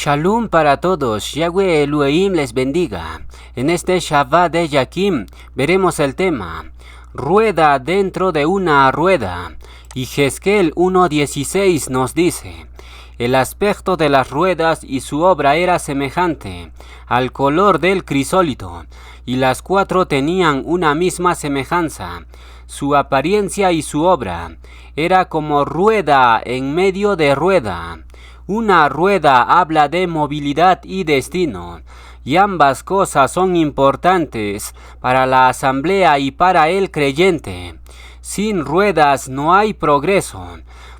Shalom para todos, Yahweh Elohim les bendiga. En este Shabbat de Yakim veremos el tema rueda dentro de una rueda. Y Jezquel 1:16 nos dice: el aspecto de las ruedas y su obra era semejante al color del crisólito, y las cuatro tenían una misma semejanza. Su apariencia y su obra era como rueda en medio de rueda. Una rueda habla de movilidad y destino, y ambas cosas son importantes para la asamblea y para el creyente. Sin ruedas no hay progreso,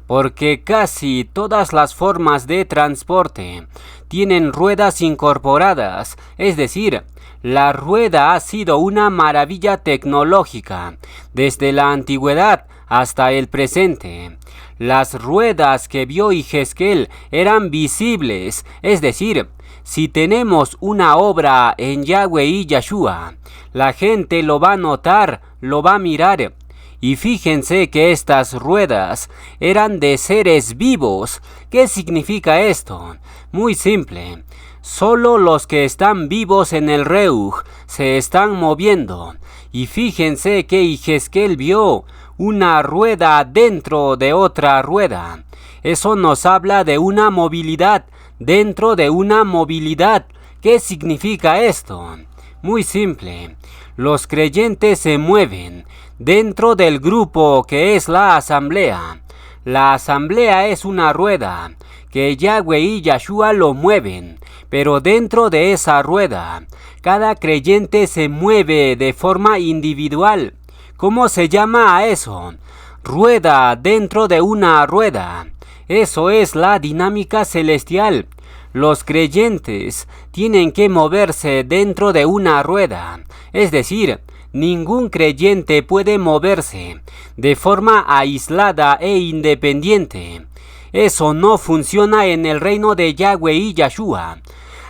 porque casi todas las formas de transporte tienen ruedas incorporadas, es decir, la rueda ha sido una maravilla tecnológica desde la antigüedad hasta el presente. Las ruedas que vio Jezquel eran visibles, es decir, si tenemos una obra en Yahweh y Yahshua, la gente lo va a notar, lo va a mirar. Y fíjense que estas ruedas eran de seres vivos. ¿Qué significa esto? Muy simple. Solo los que están vivos en el Reuj se están moviendo. Y fíjense que Jezquel vio una rueda dentro de otra rueda. Eso nos habla de una movilidad dentro de una movilidad. ¿Qué significa esto? Muy simple. Los creyentes se mueven dentro del grupo que es la asamblea. La asamblea es una rueda que Yahweh y Yahshua lo mueven, pero dentro de esa rueda, cada creyente se mueve de forma individual. ¿Cómo se llama a eso? Rueda dentro de una rueda. Eso es la dinámica celestial. Los creyentes tienen que moverse dentro de una rueda, es decir, ningún creyente puede moverse de forma aislada e independiente. Eso no funciona en el reino de Yahweh y Yahshua.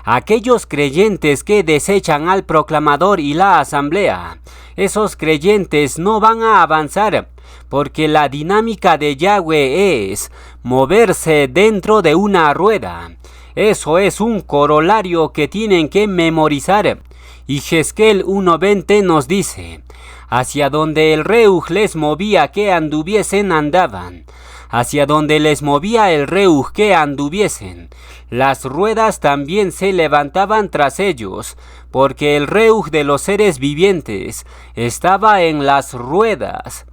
Aquellos creyentes que desechan al proclamador y la asamblea, esos creyentes no van a avanzar, porque la dinámica de Yahweh es moverse dentro de una rueda. Eso es un corolario que tienen que memorizar. Y Jezquel 1:20 nos dice: hacia donde el Reuj les movía que anduviesen andaban. Hacia donde les movía el Reuj que anduviesen, las ruedas también se levantaban tras ellos, porque el Reuj de los seres vivientes estaba en las ruedas.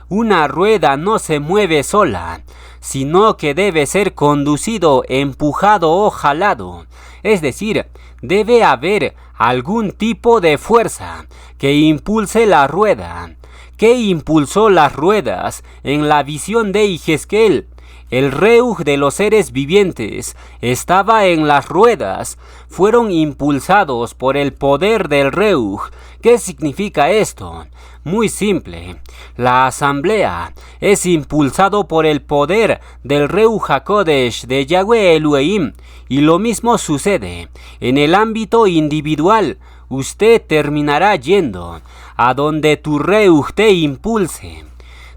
Una rueda no se mueve sola, sino que debe ser conducido, empujado o jalado. Es decir, debe haber algún tipo de fuerza que impulse la rueda. ¿Qué impulsó las ruedas en la visión de Jezquel? El Reuj de los seres vivientes estaba en las ruedas. Fueron impulsados por el poder del Reuj. ¿Qué significa esto? Muy simple. La asamblea es impulsado por el poder del Reuj HaKodesh de Yahweh Elohim. Y lo mismo sucede en el ámbito individual. Usted terminará yendo a donde tu Reuj te impulse.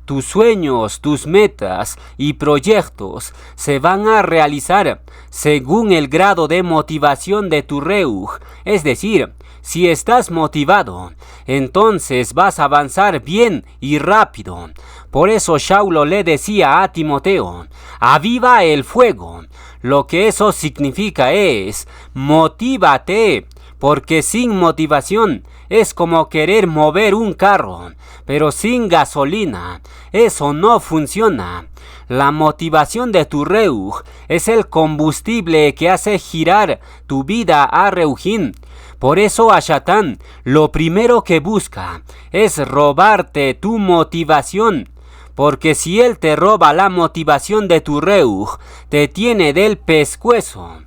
Tus sueños, tus metas y proyectos se van a realizar según el grado de motivación de tu Reuj. Es decir, si estás motivado, entonces vas a avanzar bien y rápido. Por eso Saulo le decía a Timoteo: aviva el fuego. Lo que eso significa es: motívate. Porque sin motivación es como querer mover un carro, pero sin gasolina. Eso no funciona. La motivación de tu Reuj es el combustible que hace girar tu vida a Reujim. Por eso a Satán lo primero que busca es robarte tu motivación. Porque si él te roba la motivación de tu Reuj, te tiene del pescuezo.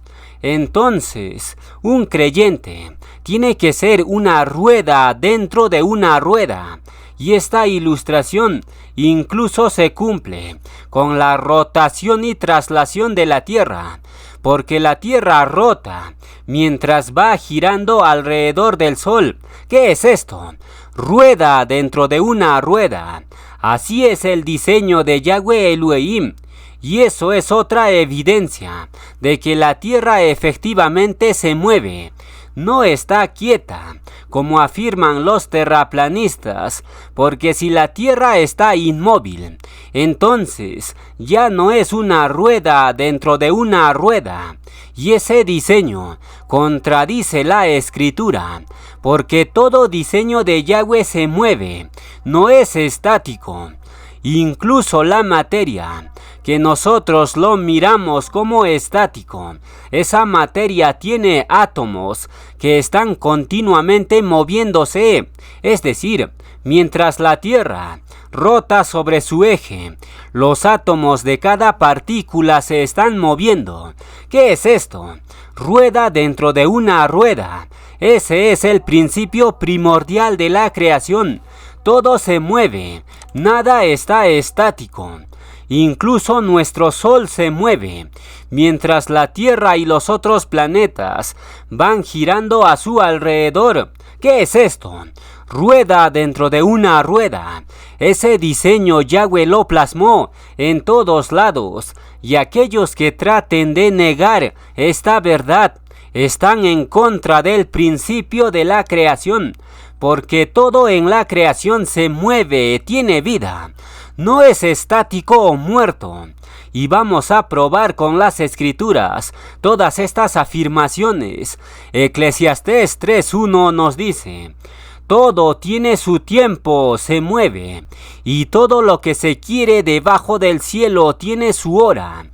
Entonces, un creyente tiene que ser una rueda dentro de una rueda. Y esta ilustración incluso se cumple con la rotación y traslación de la tierra. Porque la tierra rota mientras va girando alrededor del sol. ¿Qué es esto? Rueda dentro de una rueda. Así es el diseño de Yahweh Elohim. Y eso es otra evidencia de que la tierra efectivamente se mueve, no está quieta, como afirman los terraplanistas, porque si la tierra está inmóvil, entonces ya no es una rueda dentro de una rueda, y ese diseño contradice la escritura, porque todo diseño de Yahweh se mueve, no es estático. Incluso la materia, que nosotros lo miramos como estático, esa materia tiene átomos que están continuamente moviéndose, es decir, mientras la Tierra rota sobre su eje, los átomos de cada partícula se están moviendo. ¿Qué es esto? Rueda dentro de una rueda. Ese es el principio primordial de la creación. Todo se mueve, nada está estático. Incluso nuestro Sol se mueve, mientras la Tierra y los otros planetas van girando a su alrededor. ¿Qué es esto? Rueda dentro de una rueda. Ese diseño Yahweh lo plasmó en todos lados, y aquellos que traten de negar esta verdad están en contra del principio de la creación, porque todo en la creación se mueve, tiene vida, no es estático o muerto. Y vamos a probar con las escrituras todas estas afirmaciones. Eclesiastés 3:1 nos dice: todo tiene su tiempo, se mueve, y todo lo que se quiere debajo del cielo tiene su hora.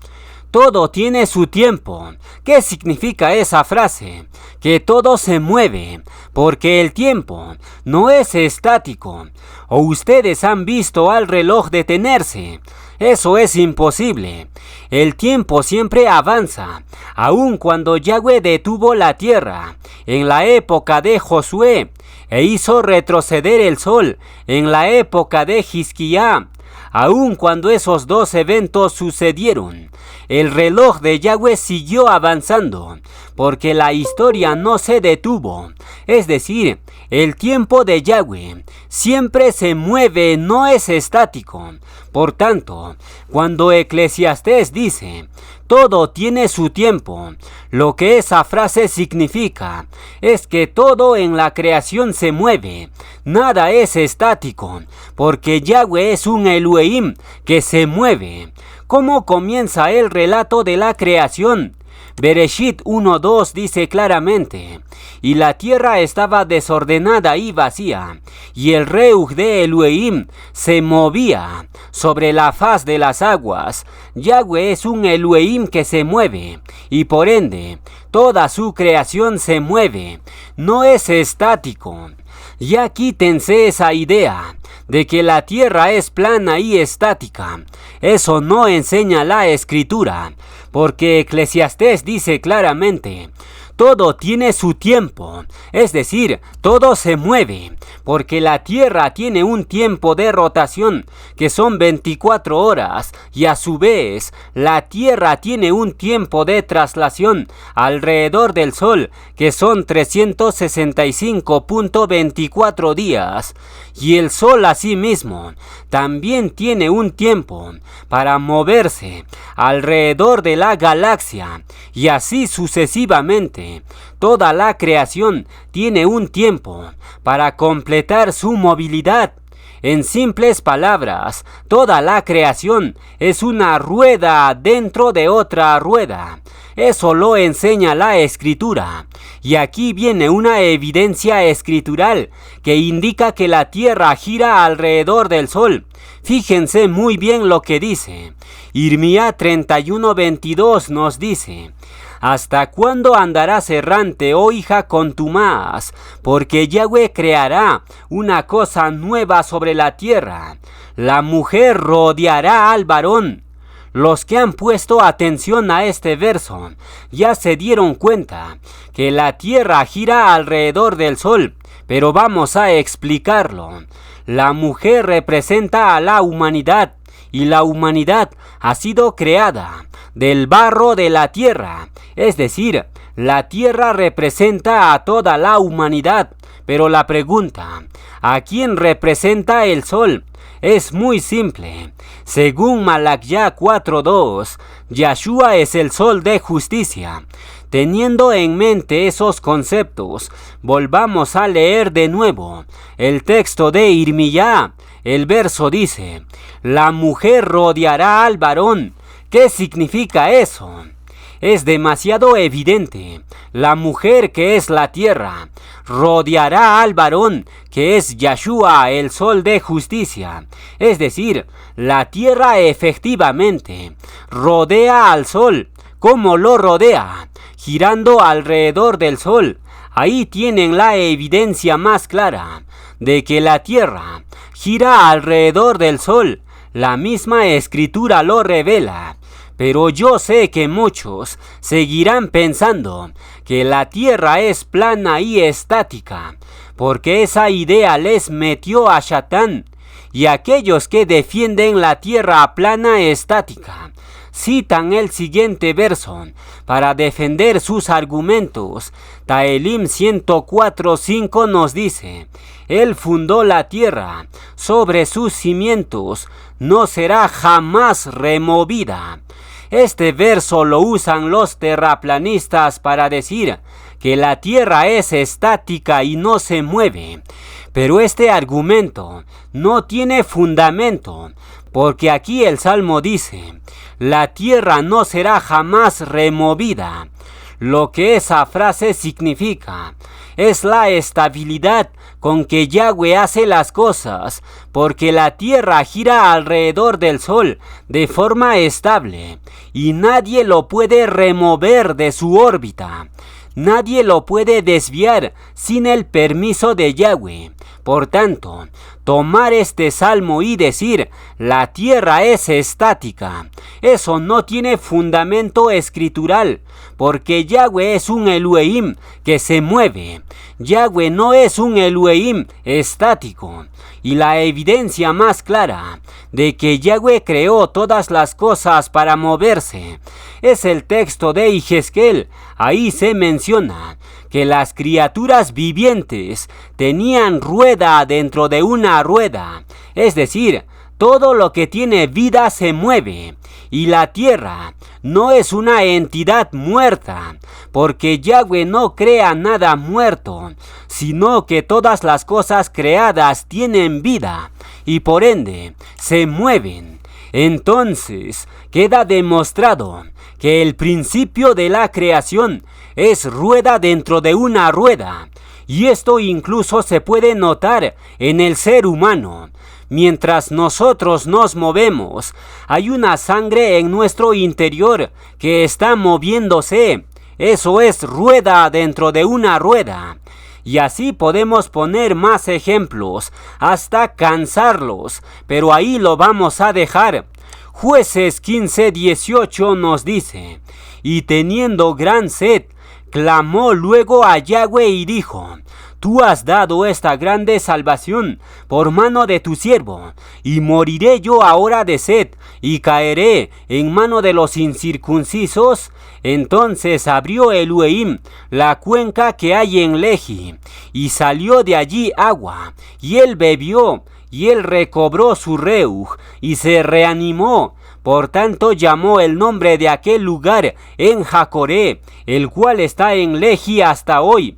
Todo tiene su tiempo. ¿Qué significa esa frase? Que todo se mueve, porque el tiempo no es estático. ¿O ustedes han visto al reloj detenerse? Eso es imposible. El tiempo siempre avanza, aun cuando Yahweh detuvo la tierra en la época de Josué e hizo retroceder el sol en la época de Hizquía. Aun cuando esos dos eventos sucedieron, el reloj de Yahweh siguió avanzando, porque la historia no se detuvo. Es decir, el tiempo de Yahweh siempre se mueve, no es estático. Por tanto, cuando Eclesiastés dice: todo tiene su tiempo, lo que esa frase significa es que todo en la creación se mueve, nada es estático, porque Yahweh es un Elohim que se mueve. ¿Cómo comienza el relato de la creación? Bereshit 1:2 dice claramente: y la tierra estaba desordenada y vacía, y el Reuj de Elohim se movía sobre la faz de las aguas. Yahweh es un Elohim que se mueve, y por ende, toda su creación se mueve, no es estático. Ya quítense esa idea de que la tierra es plana y estática. Eso no enseña la escritura, porque Eclesiastés dice claramente: todo tiene su tiempo, es decir, todo se mueve, porque la tierra tiene un tiempo de rotación que son 24 horas, y a su vez la tierra tiene un tiempo de traslación alrededor del sol que son 365.24 días, y el sol asimismo también tiene un tiempo para moverse alrededor de la galaxia, y así sucesivamente. Toda la creación tiene un tiempo para completar su movilidad. En simples palabras, toda la creación es una rueda dentro de otra rueda. Eso lo enseña la escritura. Y aquí viene una evidencia escritural que indica que la tierra gira alrededor del sol. Fíjense muy bien lo que dice. Irmía 31:22 nos dice: ¿hasta cuándo andarás errante, oh hija contumaz? Porque Yahweh creará una cosa nueva sobre la tierra. La mujer rodeará al varón. Los que han puesto atención a este verso ya se dieron cuenta que la tierra gira alrededor del sol, pero vamos a explicarlo. La mujer representa a la humanidad, y la humanidad ha sido creada del barro de la tierra, es decir, la tierra representa a toda la humanidad, pero la pregunta, ¿a quién representa el sol? Es muy simple. Según Malaquías 4:2, Yahshua es el sol de justicia. Teniendo en mente esos conceptos, volvamos a leer de nuevo el texto de Irmiyá. El verso dice, la mujer rodeará al varón. ¿Qué significa eso? Es demasiado evidente. La mujer, que es la tierra, rodeará al varón, que es Yahshua, el sol de justicia. Es decir, la tierra efectivamente rodea al sol. ¿Cómo lo rodea? Girando alrededor del sol. Ahí tienen la evidencia más clara de que la tierra gira alrededor del sol. La misma escritura lo revela. Pero yo sé que muchos seguirán pensando que la tierra es plana y estática, porque esa idea les metió a Satán. Y aquellos que defienden la tierra plana estática citan el siguiente verso para defender sus argumentos. Taelim 104:5 nos dice, Él fundó la tierra, sobre sus cimientos no será jamás removida. Este verso lo usan los terraplanistas para decir que la tierra es estática y no se mueve. Pero este argumento no tiene fundamento, porque aquí el Salmo dice, la tierra no será jamás removida. Lo que esa frase significa es la estabilidad con que Yahweh hace las cosas, porque la tierra gira alrededor del sol de forma estable y nadie lo puede remover de su órbita. Nadie lo puede desviar sin el permiso de Yahweh. Por tanto, tomar este salmo y decir, la tierra es estática, eso no tiene fundamento escritural, porque Yahweh es un Elohim que se mueve. Yahweh no es un Elohim estático. Y la evidencia más clara de que Yahweh creó todas las cosas para moverse es el texto de Ezequiel. Ahí se menciona que las criaturas vivientes tenían rueda dentro de una rueda, es decir, todo lo que tiene vida se mueve, y la tierra no es una entidad muerta, porque Yahweh no crea nada muerto, sino que todas las cosas creadas tienen vida, y por ende se mueven. Entonces queda demostrado que el principio de la creación es rueda dentro de una rueda, y esto incluso se puede notar en el ser humano. Mientras nosotros nos movemos, hay una sangre en nuestro interior que está moviéndose. Eso es rueda dentro de una rueda. Y así podemos poner más ejemplos hasta cansarlos, pero ahí lo vamos a dejar. Jueces 15:18 nos dice, y teniendo gran sed, clamó luego a Yahweh y dijo, tú has dado esta grande salvación por mano de tu siervo, y moriré yo ahora de sed, y caeré en mano de los incircuncisos. Entonces abrió Elohim la cuenca que hay en Lehi, y salió de allí agua, y él bebió, y él recobró su reuj, y se reanimó. Por tanto llamó el nombre de aquel lugar en Jacoré, el cual está en Lehi hasta hoy.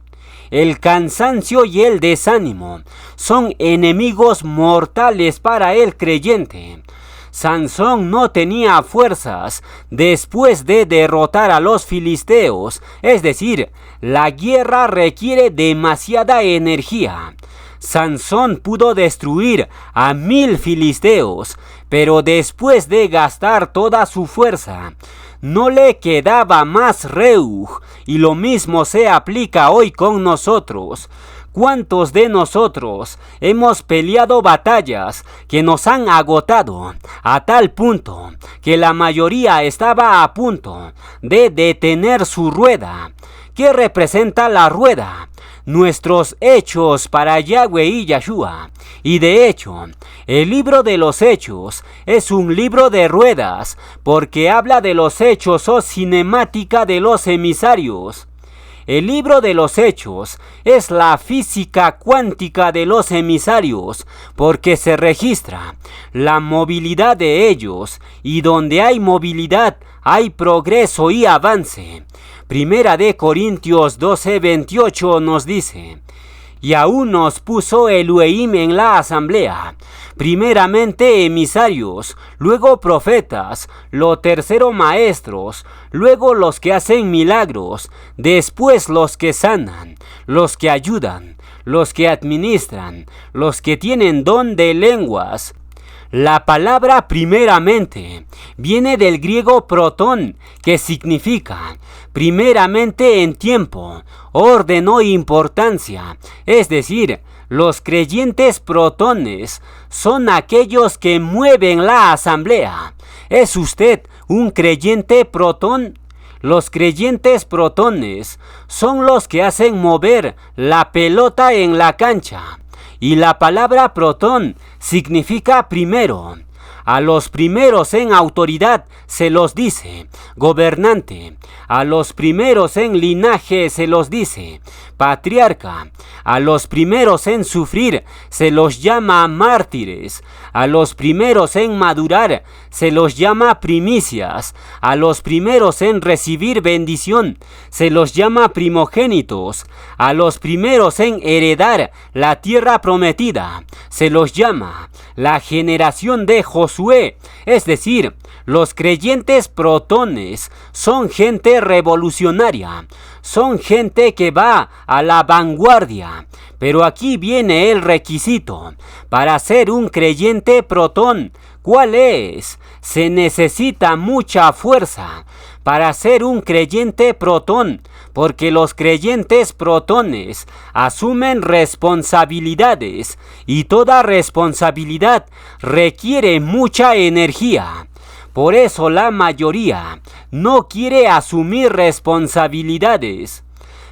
El cansancio y el desánimo son enemigos mortales para el creyente. Sansón no tenía fuerzas después de derrotar a los filisteos, es decir, la guerra requiere demasiada energía. Sansón pudo destruir a 1000 filisteos, pero después de gastar toda su fuerza, no le quedaba más reuj, y lo mismo se aplica hoy con nosotros. ¿Cuántos de nosotros hemos peleado batallas que nos han agotado a tal punto que la mayoría estaba a punto de detener su rueda? ¿Qué representa la rueda? Nuestros hechos para Yahweh y Yahshua. Y de hecho, el libro de los hechos es un libro de ruedas, porque habla de los hechos o cinemática de los emisarios. El libro de los Hechos es la física cuántica de los emisarios, porque se registra la movilidad de ellos, y donde hay movilidad hay progreso y avance. Primera de Corintios 12:28 nos dice: y aún nos puso Elohim en la asamblea, primeramente emisarios, luego profetas, lo tercero maestros, luego los que hacen milagros, después los que sanan, los que ayudan, los que administran, los que tienen don de lenguas. La palabra primeramente viene del griego protón, que significa primeramente en tiempo, orden o importancia. Es decir, los creyentes protones son aquellos que mueven la asamblea. ¿Es usted un creyente protón? Los creyentes protones son los que hacen mover la pelota en la cancha. Y la palabra protón significa primero. A los primeros en autoridad se los dice gobernante. A los primeros en linaje se los dice patriarca. A los primeros en sufrir se los llama mártires. A los primeros en madurar se los llama primicias. A los primeros en recibir bendición se los llama primogénitos. A los primeros en heredar la tierra prometida se los llama la generación de Josué. Es decir, los creyentes protones son gente revolucionaria, son gente que va a la vanguardia. Pero aquí viene el requisito para ser un creyente protón. ¿Cuál es? Se necesita mucha fuerza para ser un creyente protón, porque los creyentes protones asumen responsabilidades y toda responsabilidad requiere mucha energía. Por eso la mayoría no quiere asumir responsabilidades.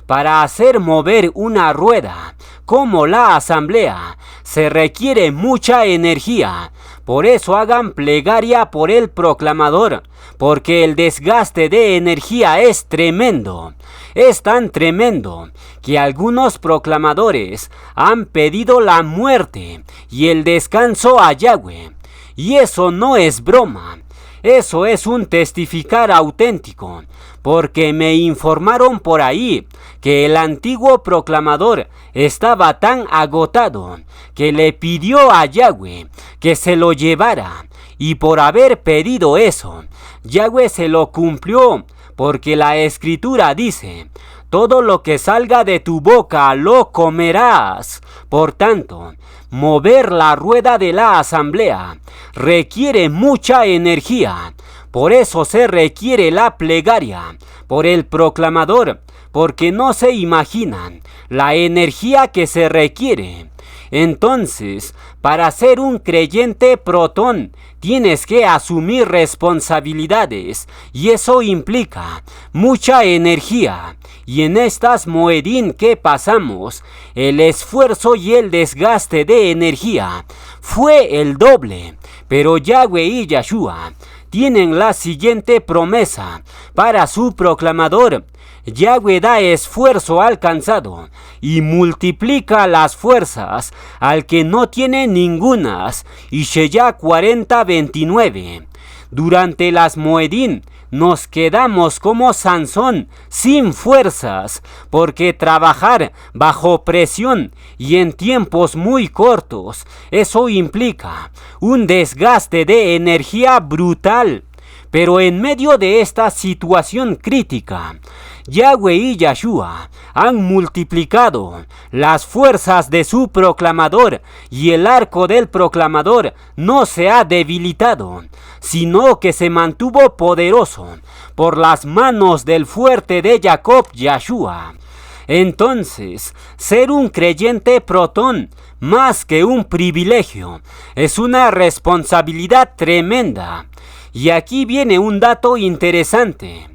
Para hacer mover una rueda, como la asamblea, se requiere mucha energía. Por eso hagan plegaria por el proclamador, porque el desgaste de energía es tremendo. Es tan tremendo que algunos proclamadores han pedido la muerte y el descanso a Yahweh. Y eso no es broma. Eso es un testificar auténtico, porque me informaron por ahí que el antiguo proclamador estaba tan agotado que le pidió a Yahweh que se lo llevara, y por haber pedido eso, Yahweh se lo cumplió, porque la escritura dice: todo lo que salga de tu boca lo comerás. Por tanto, mover la rueda de la asamblea requiere mucha energía. Por eso se requiere la plegaria por el proclamador, porque no se imaginan la energía que se requiere. Entonces, para ser un creyente protón, tienes que asumir responsabilidades, y eso implica mucha energía. Y en estas moedín que pasamos, el esfuerzo y el desgaste de energía fue el doble. Pero Yahweh y Yahshua tienen la siguiente promesa para su proclamador. Yahweh da esfuerzo al cansado y multiplica las fuerzas al que no tiene ningunas. Ishaya 40:29. Durante las moedín nos quedamos como Sansón, sin fuerzas, porque trabajar bajo presión y en tiempos muy cortos, eso implica un desgaste de energía brutal. Pero en medio de esta situación crítica, Yahweh y Yahshua han multiplicado las fuerzas de su proclamador, y el arco del proclamador no se ha debilitado, sino que se mantuvo poderoso por las manos del fuerte de Jacob, Yahshua. Entonces, ser un creyente protón, más que un privilegio, es una responsabilidad tremenda. Y aquí viene un dato interesante.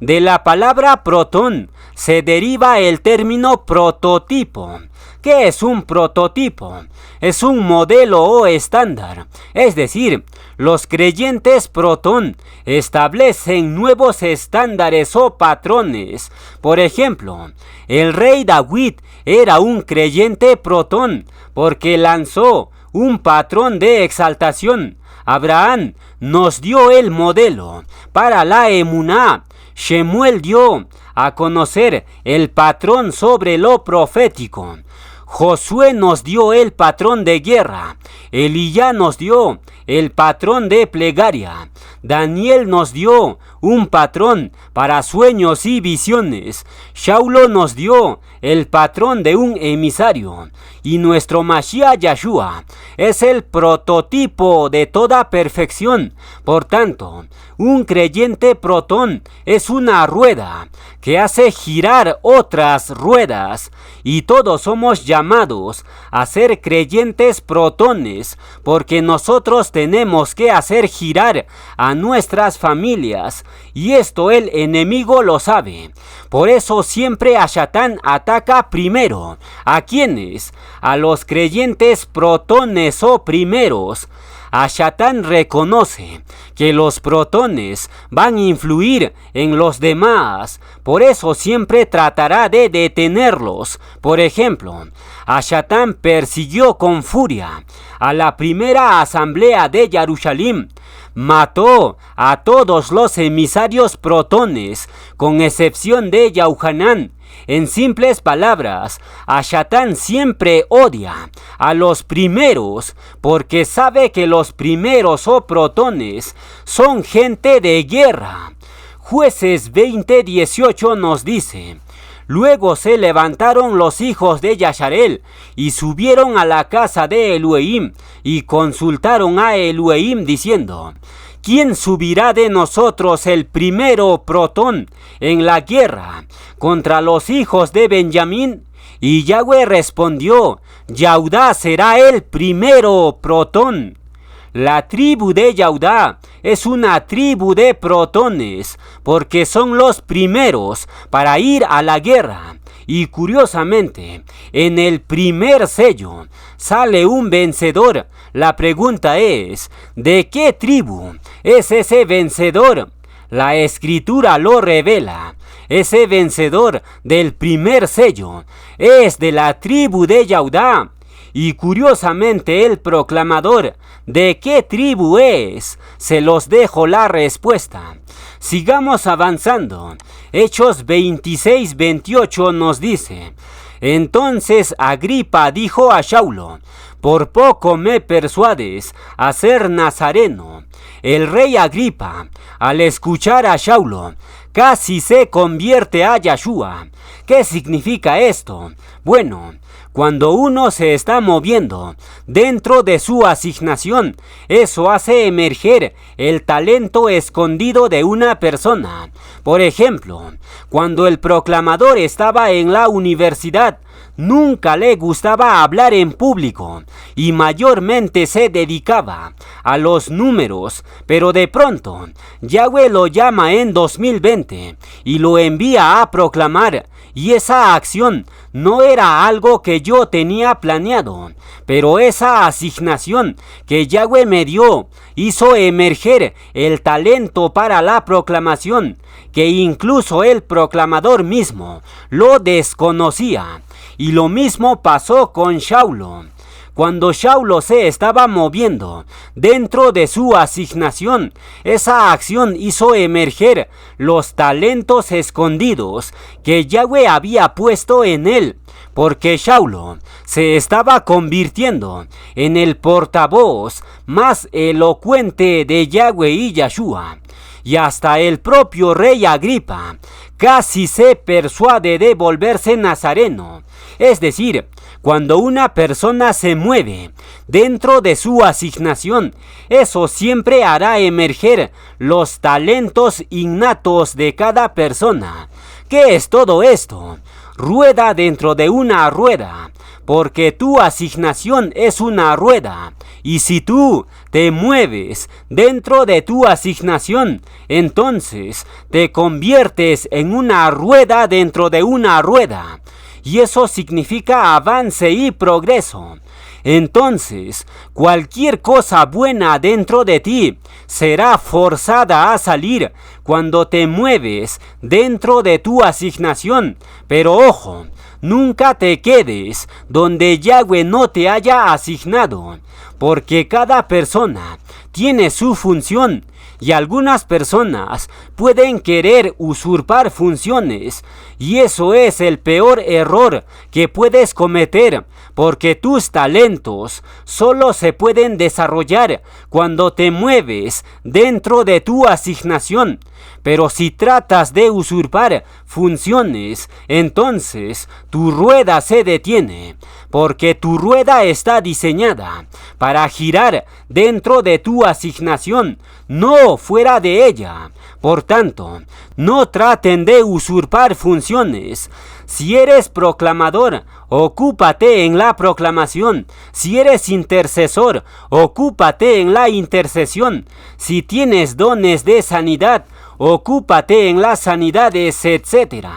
De la palabra protón se deriva el término prototipo. ¿Qué es un prototipo? Es un modelo o estándar, es decir, los creyentes protón establecen nuevos estándares o patrones. Por ejemplo, el rey David era un creyente protón porque lanzó un patrón de exaltación. Abraham nos dio el modelo para la emuná. Shemuel dio a conocer el patrón sobre lo profético. Josué nos dio el patrón de guerra. Elías nos dio el patrón de plegaria. Daniel nos dio un patrón para sueños y visiones. Saulo nos dio el patrón de un emisario. Y nuestro Mashiach Yahshua es el prototipo de toda perfección. Por tanto, un creyente protón es una rueda que hace girar otras ruedas. Y todos somos llamados a ser creyentes protones, porque nosotros tenemos que hacer girar a nuestras familias. Y esto el enemigo lo sabe. Por eso siempre a Satán ataca primero. ¿A quiénes? A los creyentes protones o primeros. A Satán reconoce que los protones van a influir en los demás. Por eso siempre tratará de detenerlos. Por ejemplo, a Satán persiguió con furia a la primera asamblea de Jerusalén. Mató a todos los emisarios protones, con excepción de Yohanan. En simples palabras, a Satán siempre odia a los primeros, porque sabe que los primeros o protones son gente de guerra. Jueces 20:18 nos dice: luego se levantaron los hijos de Yasharel y subieron a la casa de Elohim y consultaron a Elohim diciendo: ¿quién subirá de nosotros el primero protón en la guerra contra los hijos de Benjamín? Y Yahweh respondió: Yahudá será el primero protón. La tribu de Yahudá es una tribu de protones, porque son los primeros para ir a la guerra. Y curiosamente, en el primer sello sale un vencedor. La pregunta es: ¿de qué tribu es ese vencedor? La escritura lo revela. Ese vencedor del primer sello es de la tribu de Yahudá. Y curiosamente el proclamador, ¿de qué tribu es? Se los dejo la respuesta. Sigamos avanzando. Hechos 26:28 nos dice: entonces Agripa dijo a Saulo: por poco me persuades a ser nazareno. El rey Agripa, al escuchar a Saulo, casi se convierte a Yahshua. ¿Qué significa esto? Bueno, cuando uno se está moviendo dentro de su asignación, eso hace emerger el talento escondido de una persona. Por ejemplo, cuando el proclamador estaba en la universidad, nunca le gustaba hablar en público y mayormente se dedicaba a los números, pero de pronto Yahweh lo llama en 2020 y lo envía a proclamar, y esa acción no era algo que yo tenía planeado, pero esa asignación que Yahweh me dio hizo emerger el talento para la proclamación, que incluso el proclamador mismo lo desconocía. Y lo mismo pasó con Saulo. Cuando Saulo se estaba moviendo dentro de su asignación, esa acción hizo emerger los talentos escondidos que Yahweh había puesto en él, porque Saulo se estaba convirtiendo en el portavoz más elocuente de Yahweh y Yahshua. Y hasta el propio rey Agripa casi se persuade de volverse nazareno. Es decir, cuando una persona se mueve dentro de su asignación, eso siempre hará emerger los talentos innatos de cada persona. ¿Qué es todo esto? rueda dentro de una rueda, porque tu asignación es una rueda. Y si tú te mueves dentro de tu asignación, entonces te conviertes en una rueda dentro de una rueda. Y eso significa avance y progreso. Entonces, cualquier cosa buena dentro de ti será forzada a salir cuando te mueves dentro de tu asignación. Pero ojo, nunca te quedes donde Yahweh no te haya asignado, porque cada persona tiene su función y algunas personas pueden querer usurpar funciones, y eso es el peor error que puedes cometer, porque tus talentos solo se pueden desarrollar cuando te mueves dentro de tu asignación. Pero si tratas de usurpar funciones, entonces tu rueda se detiene, porque tu rueda está diseñada para girar dentro de tu asignación, no fuera de ella. Por tanto, no traten de usurpar funciones. Si eres proclamador, ocúpate en la proclamación. Si eres intercesor, ocúpate en la intercesión. Si tienes dones de sanidad, ocúpate en las sanidades, etc.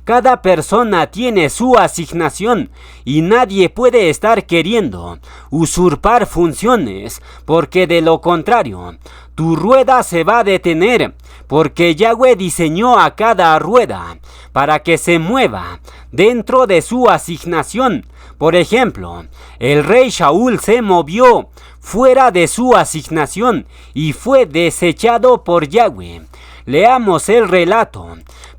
Cada persona tiene su asignación y nadie puede estar queriendo usurpar funciones, porque de lo contrario, tu rueda se va a detener, porque Yahweh diseñó a cada rueda para que se mueva dentro de su asignación. Por ejemplo, el rey Shaul se movió fuera de su asignación y fue desechado por Yahweh. Leamos el relato.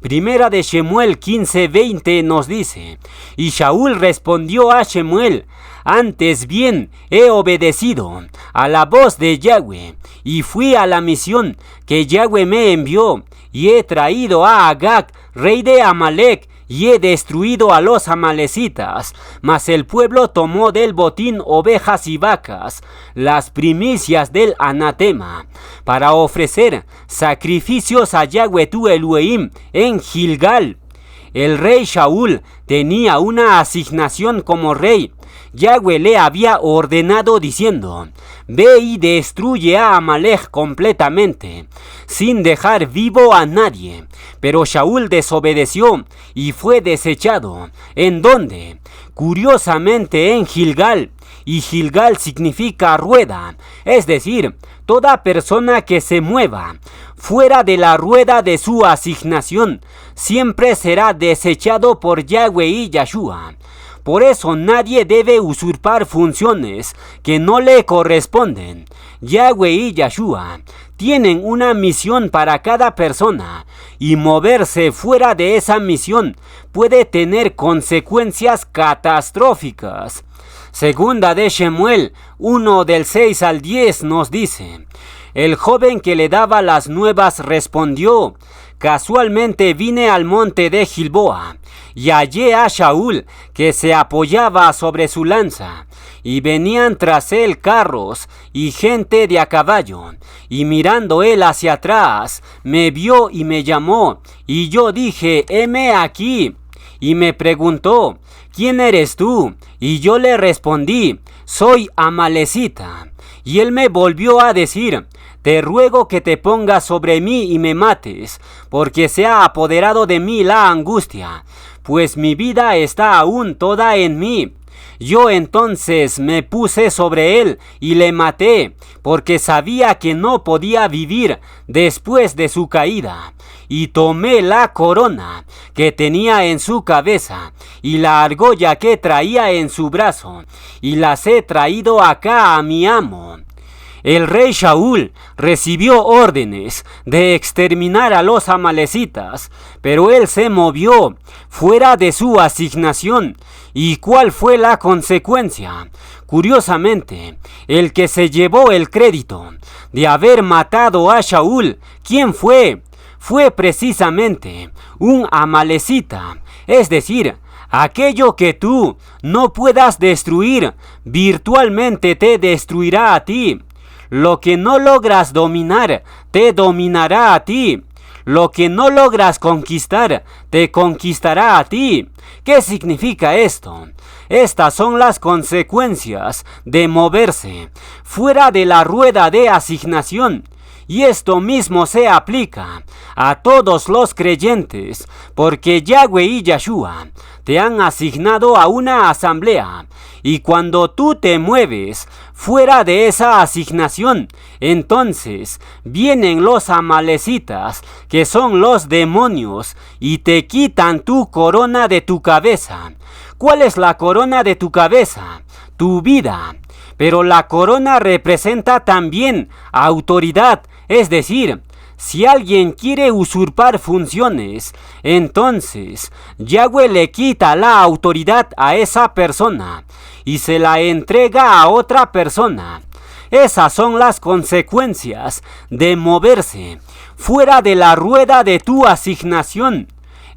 Primera de Shemuel 15:20 nos dice: y Shaul respondió a Shemuel: antes bien he obedecido a la voz de Yahweh, y fui a la misión que Yahweh me envió, y he traído a Agag, rey de Amalek, y he destruido a los amalecitas. Mas el pueblo tomó del botín ovejas y vacas, las primicias del anatema, para ofrecer sacrificios a Yahweh tu Elohim en Gilgal. El rey Shaul tenía una asignación como rey. Yahweh le había ordenado diciendo: ve y destruye a Amalek completamente, sin dejar vivo a nadie. Pero Shaul desobedeció y fue desechado. ¿En dónde? Curiosamente en Gilgal. Y Gilgal significa rueda, es decir, toda persona que se mueva fuera de la rueda de su asignación siempre será desechado por Yahweh y Yahshua. Por eso nadie debe usurpar funciones que no le corresponden. Yahweh y Yahshua tienen una misión para cada persona, y moverse fuera de esa misión puede tener consecuencias catastróficas. Segunda de Shemuel 1 del 6 al 10 nos dice: el joven que le daba las nuevas respondió: casualmente vine al monte de Gilboa, y hallé a Shaul que se apoyaba sobre su lanza, y venían tras él carros y gente de a caballo, y mirando él hacia atrás, me vio y me llamó, y yo dije: heme aquí. Y me preguntó: ¿quién eres tú? Y yo le respondí: soy amalecita. Y él me volvió a decir: te ruego que te pongas sobre mí y me mates, porque se ha apoderado de mí la angustia, pues mi vida está aún toda en mí. Yo entonces me puse sobre él y le maté, porque sabía que no podía vivir después de su caída. Y tomé la corona que tenía en su cabeza y la argolla que traía en su brazo, y las he traído acá a mi amo. El rey Shaul recibió órdenes de exterminar a los amalecitas, pero él se movió fuera de su asignación. ¿Y cuál fue la consecuencia? Curiosamente, el que se llevó el crédito de haber matado a Shaul, ¿quién fue? Fue precisamente un amalecita, es decir, aquello que tú no puedas destruir, virtualmente te destruirá a ti. Lo que no logras dominar, te dominará a ti. Lo que no logras conquistar, te conquistará a ti. ¿Qué significa esto? Estas son las consecuencias de moverse fuera de la rueda de asignación. Y esto mismo se aplica a todos los creyentes, porque Yahweh y Yahshua te han asignado a una asamblea. Y cuando tú te mueves fuera de esa asignación, entonces vienen los amalecitas, que son los demonios, y te quitan tu corona de tu cabeza. ¿Cuál es la corona de tu cabeza? Tu vida. Pero la corona representa también autoridad, es decir, si alguien quiere usurpar funciones, entonces Yahweh le quita la autoridad a esa persona y se la entrega a otra persona. Esas son las consecuencias de moverse fuera de la rueda de tu asignación.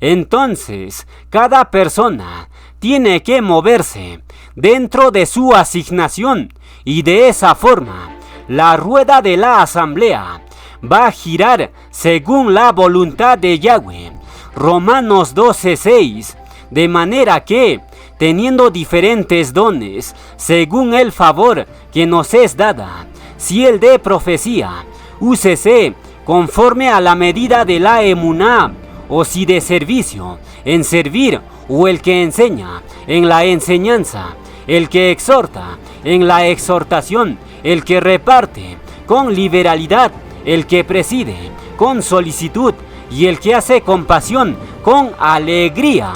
Entonces, cada persona tiene que moverse dentro de su asignación y de esa forma la rueda de la asamblea va a girar según la voluntad de Yahweh. Romanos 12:6. De manera que, teniendo diferentes dones, según el favor que nos es dada, si el de profecía, úsese conforme a la medida de la emuná, o si de servicio, en servir, o el que enseña, en la enseñanza, el que exhorta, en la exhortación, el que reparte, con liberalidad, el que preside, con solicitud, y el que hace compasión, con alegría.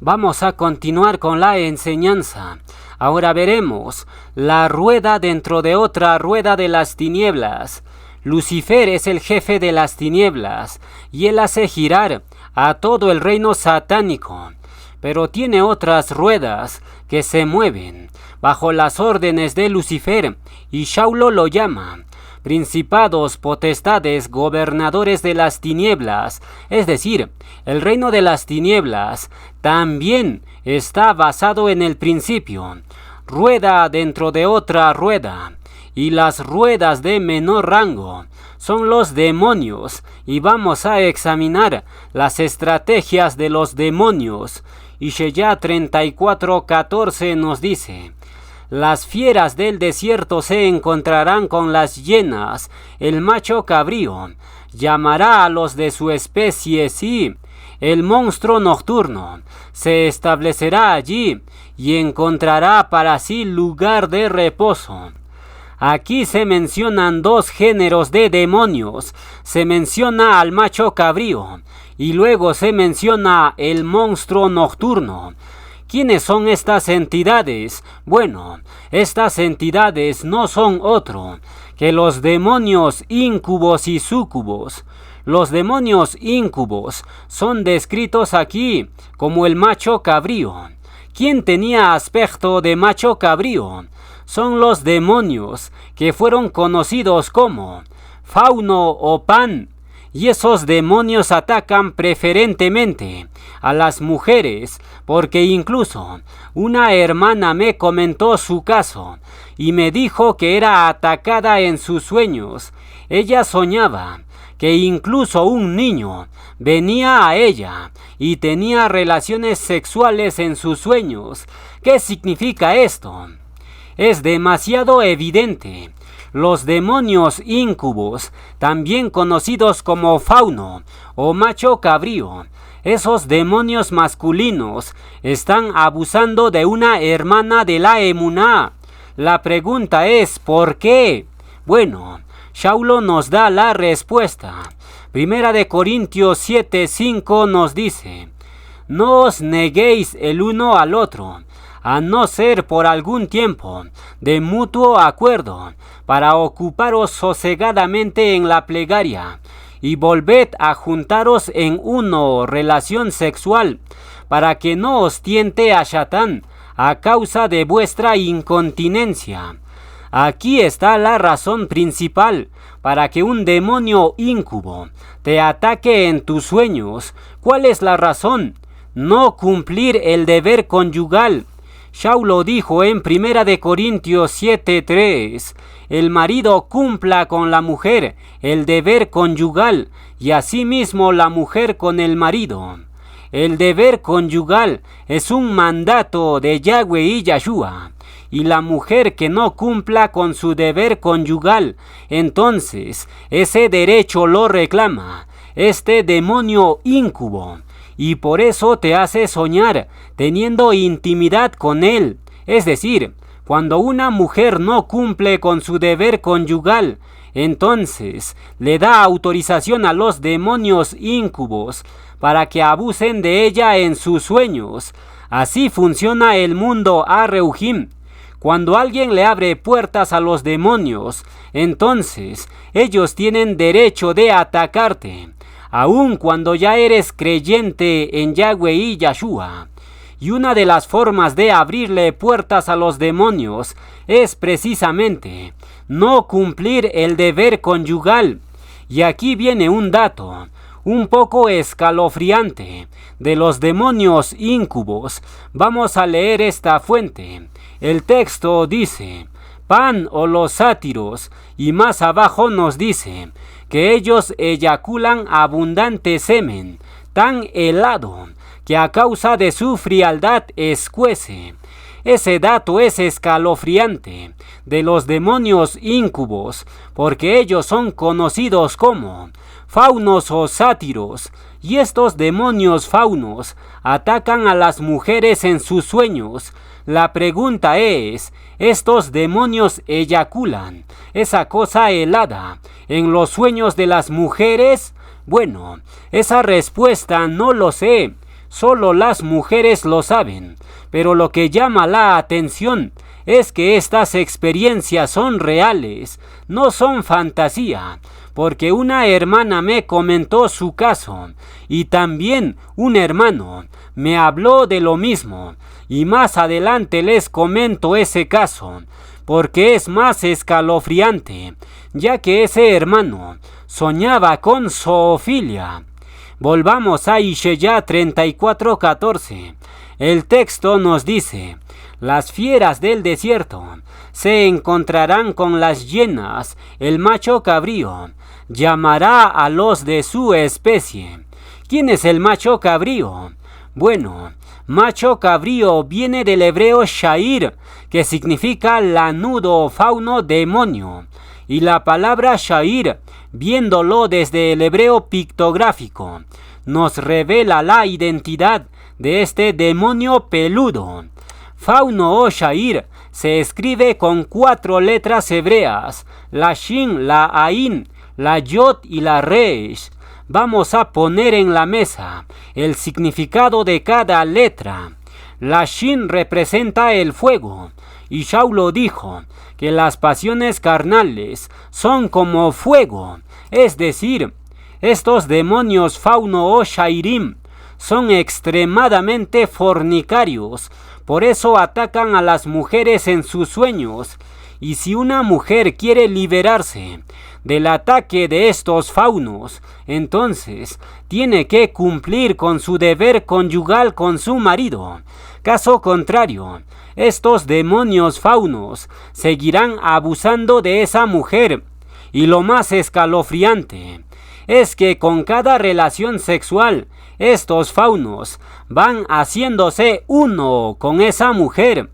Vamos a continuar con la enseñanza. Ahora veremos la rueda dentro de otra rueda de las tinieblas. Lucifer es el jefe de las tinieblas y él hace girar a todo el reino satánico. Pero tiene otras ruedas que se mueven bajo las órdenes de Lucifer y Shaulo lo llama principados, potestades, gobernadores de las tinieblas. Es decir, el reino de las tinieblas también está basado en el principio. Rueda dentro de otra rueda. Y las ruedas de menor rango son los demonios. Y vamos a examinar las estrategias de los demonios. Ishaya 34:14 nos dice: las fieras del desierto se encontrarán con las hienas. El macho cabrío llamará a los de su especie, sí. El monstruo nocturno se establecerá allí y encontrará para sí lugar de reposo. Aquí se mencionan dos géneros de demonios. Se menciona al macho cabrío y luego se menciona el monstruo nocturno. ¿Quiénes son estas entidades? Bueno, estas entidades no son otro que los demonios íncubos y súcubos. Los demonios íncubos son descritos aquí como el macho cabrío. ¿Quién tenía aspecto de macho cabrío? Son los demonios que fueron conocidos como Fauno o Pan. Y esos demonios atacan preferentemente a las mujeres, porque incluso una hermana me comentó su caso y me dijo que era atacada en sus sueños. Ella soñaba que incluso un niño venía a ella y tenía relaciones sexuales en sus sueños. ¿Qué significa esto? Es demasiado evidente. Los demonios íncubos, también conocidos como fauno o macho cabrío, esos demonios masculinos están abusando de una hermana de la emuná. La pregunta es ¿por qué? Bueno, Shaulo nos da la respuesta. Primera de Corintios 7:5 nos dice: no os neguéis el uno al otro, a no ser por algún tiempo, de mutuo acuerdo, para ocuparos sosegadamente en la plegaria, y volved a juntaros en uno relación sexual, para que no os tiente a Satán, a causa de vuestra incontinencia. Aquí está la razón principal para que un demonio íncubo te ataque en tus sueños. ¿Cuál es la razón? No cumplir el deber conyugal. Saulo dijo en 1 Corintios 7:3, el marido cumpla con la mujer el deber conyugal y asimismo la mujer con el marido. El deber conyugal es un mandato de Yahweh y Yahshua, y la mujer que no cumpla con su deber conyugal, entonces ese derecho lo reclama este demonio íncubo, y por eso te hace soñar teniendo intimidad con él. Es decir, cuando una mujer no cumple con su deber conyugal, entonces le da autorización a los demonios íncubos para que abusen de ella en sus sueños. Así funciona el mundo Areuhim. Cuando alguien le abre puertas a los demonios, entonces ellos tienen derecho de atacarte, aun cuando ya eres creyente en Yahweh y Yahshua. Y una de las formas de abrirle puertas a los demonios es precisamente no cumplir el deber conyugal. Y aquí viene un dato un poco escalofriante de los demonios íncubos. Vamos a leer esta fuente. El texto dice: Pan o los sátiros, y más abajo nos dice que ellos eyaculan abundante semen, tan helado que a causa de su frialdad escuece. Ese dato es escalofriante de los demonios íncubos, porque ellos son conocidos como faunos o sátiros, y estos demonios faunos atacan a las mujeres en sus sueños. La pregunta es, ¿estos demonios eyaculan esa cosa helada en los sueños de las mujeres? Bueno, esa respuesta no lo sé. Solo las mujeres lo saben, pero lo que llama la atención es que estas experiencias son reales, no son fantasía, porque una hermana me comentó su caso y también un hermano me habló de lo mismo, y más adelante les comento ese caso, porque es más escalofriante, ya que ese hermano soñaba con zoofilia. Volvamos a Ishaya 34:14. El texto nos dice: las fieras del desierto se encontrarán con las hienas, el macho cabrío llamará a los de su especie. ¿Quién es el macho cabrío? Bueno, macho cabrío viene del hebreo shair, que significa lanudo, fauno, demonio. Y la palabra shair, viéndolo desde el hebreo pictográfico, nos revela la identidad de este demonio peludo. Fauno o shair se escribe con 4 letras hebreas: la shin, la ain, la yod y la resh. Vamos a poner en la mesa el significado de cada letra. La shin representa el fuego, y Saulo dijo que las pasiones carnales son como fuego, es decir, estos demonios fauno o shairim son extremadamente fornicarios, por eso atacan a las mujeres en sus sueños. Y si una mujer quiere liberarse del ataque de estos faunos, entonces tiene que cumplir con su deber conyugal con su marido. Caso contrario, estos demonios faunos seguirán abusando de esa mujer. Y lo más escalofriante es que con cada relación sexual, estos faunos van haciéndose uno con esa mujer,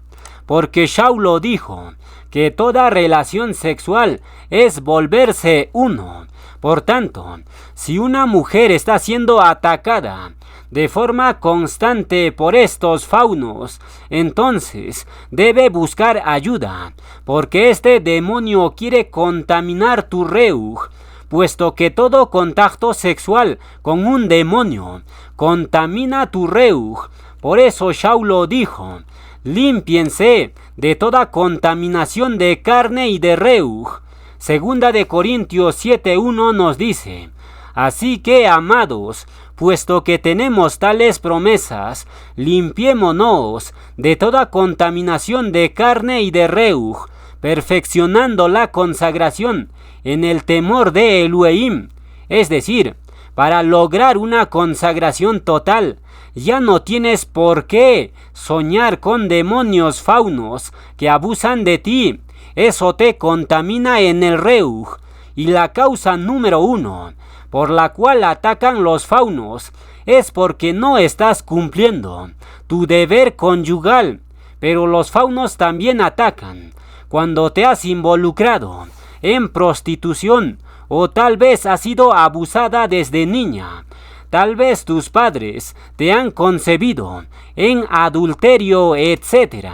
porque Saulo dijo que toda relación sexual es volverse uno. Por tanto, si una mujer está siendo atacada de forma constante por estos faunos, entonces debe buscar ayuda, porque este demonio quiere contaminar tu reuj, puesto que todo contacto sexual con un demonio contamina tu reuj. Por eso Saulo dijo: límpiense de toda contaminación de carne y de reuj. Segunda de Corintios 7:1 nos dice: así que, amados, puesto que tenemos tales promesas, limpiémonos de toda contaminación de carne y de reuj, perfeccionando la consagración en el temor de Elohim, es decir, para lograr una consagración total. Ya no tienes por qué soñar con demonios faunos que abusan de ti. Eso te contamina en el Reuj. Y la causa número 1 por la cual atacan los faunos es porque no estás cumpliendo tu deber conyugal. Pero los faunos también atacan cuando te has involucrado en prostitución o tal vez has sido abusada desde niña. Tal vez tus padres te han concebido en adulterio, etc.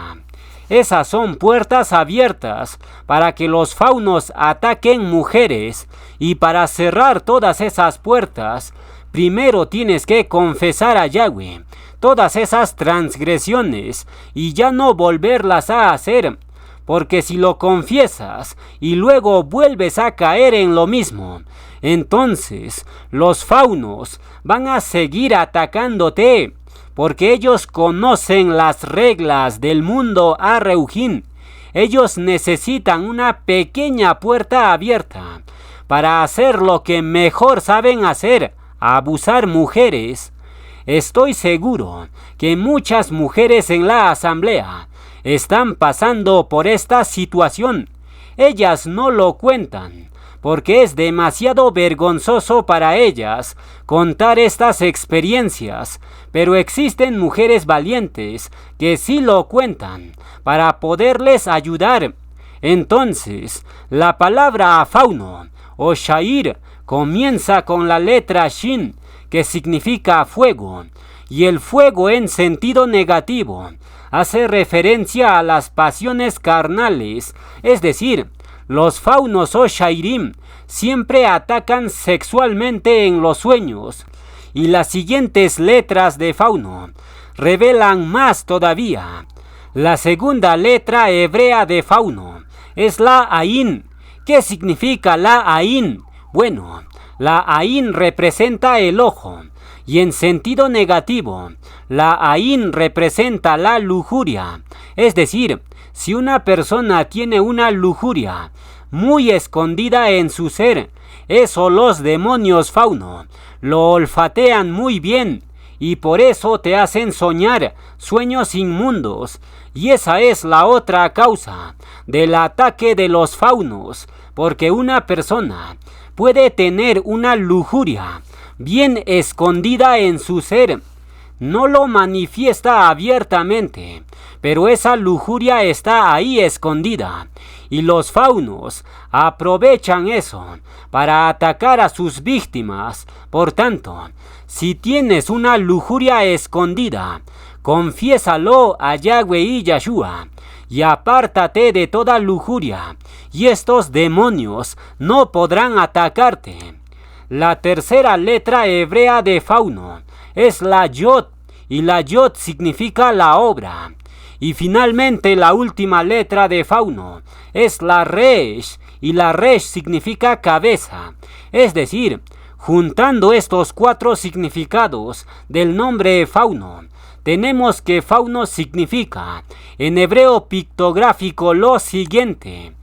Esas son puertas abiertas para que los faunos ataquen mujeres, y para cerrar todas esas puertas, primero tienes que confesar a Yahweh todas esas transgresiones y ya no volverlas a hacer. Porque si lo confiesas y luego vuelves a caer en lo mismo, entonces los faunos van a seguir atacándote, porque ellos conocen las reglas del mundo Arreujín. Ellos necesitan una pequeña puerta abierta para hacer lo que mejor saben hacer, abusar mujeres. Estoy seguro que muchas mujeres en la asamblea están pasando por esta situación. Ellas no lo cuentan, porque es demasiado vergonzoso para ellas contar estas experiencias, pero existen mujeres valientes que sí lo cuentan para poderles ayudar. Entonces, la palabra fauno o shair comienza con la letra shin, que significa fuego, y el fuego en sentido negativo hace referencia a las pasiones carnales, es decir, los faunos o shairim siempre atacan sexualmente en los sueños, y las siguientes letras de fauno revelan más todavía. La segunda letra hebrea de fauno es la Ain. ¿Qué significa la Ain? Bueno, la Ain representa el ojo, y en sentido negativo, la Ain representa la lujuria. Es decir, si una persona tiene una lujuria muy escondida en su ser, eso los demonios fauno lo olfatean muy bien, y por eso te hacen soñar sueños inmundos. Y esa es la otra causa del ataque de los faunos, porque una persona puede tener una lujuria bien escondida en su ser. No lo manifiesta abiertamente, pero esa lujuria está ahí escondida, y los faunos aprovechan eso para atacar a sus víctimas. Por tanto, si tienes una lujuria escondida, confiésalo a Yahweh y Yahshua, y apártate de toda lujuria, y estos demonios no podrán atacarte. La tercera letra hebrea de fauno es la Yod, y la Yod significa la obra. Y finalmente la última letra de fauno es la Resh, y la Resh significa cabeza. Es decir, juntando estos 4 significados del nombre fauno, tenemos que fauno significa en hebreo pictográfico lo siguiente: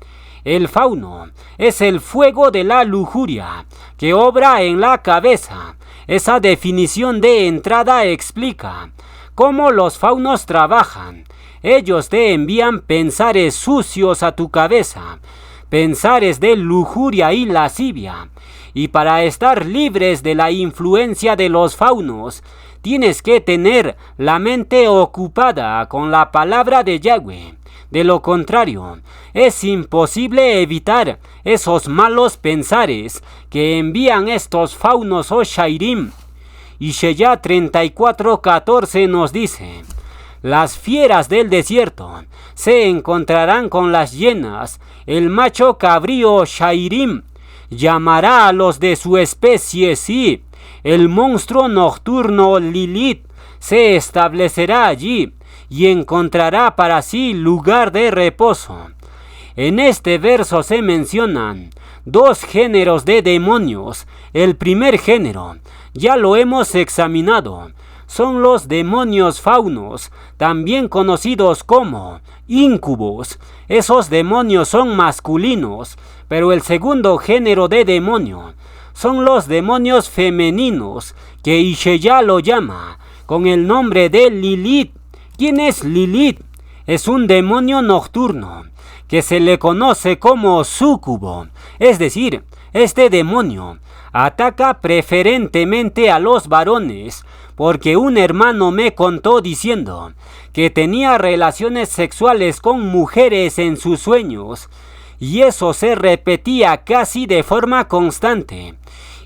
el fauno es el fuego de la lujuria que obra en la cabeza. Esa definición de entrada explica cómo los faunos trabajan. Ellos te envían pensares sucios a tu cabeza, pensares de lujuria y lascivia. Y para estar libres de la influencia de los faunos, tienes que tener la mente ocupada con la palabra de Yahweh. De lo contrario, es imposible evitar esos malos pensares que envían estos faunos o shairim. Y Sheyá 34:14 nos dice: las fieras del desierto se encontrarán con las hienas, el macho cabrío shairim llamará a los de su especie, sí, el monstruo nocturno Lilith se establecerá allí y encontrará para sí lugar de reposo. En este verso se mencionan 2 géneros de demonios. El primer género ya lo hemos examinado. son los demonios faunos, también conocidos como íncubos. Esos demonios son masculinos, pero el segundo género de demonio son los demonios femeninos, que Isaiah lo llama con el nombre de Lilith. ¿Quién es Lilith? Es un demonio nocturno, que se le conoce como súcubo. Es decir, este demonio ataca preferentemente a los varones, porque un hermano me contó diciendo que tenía relaciones sexuales con mujeres en sus sueños, y eso se repetía casi de forma constante.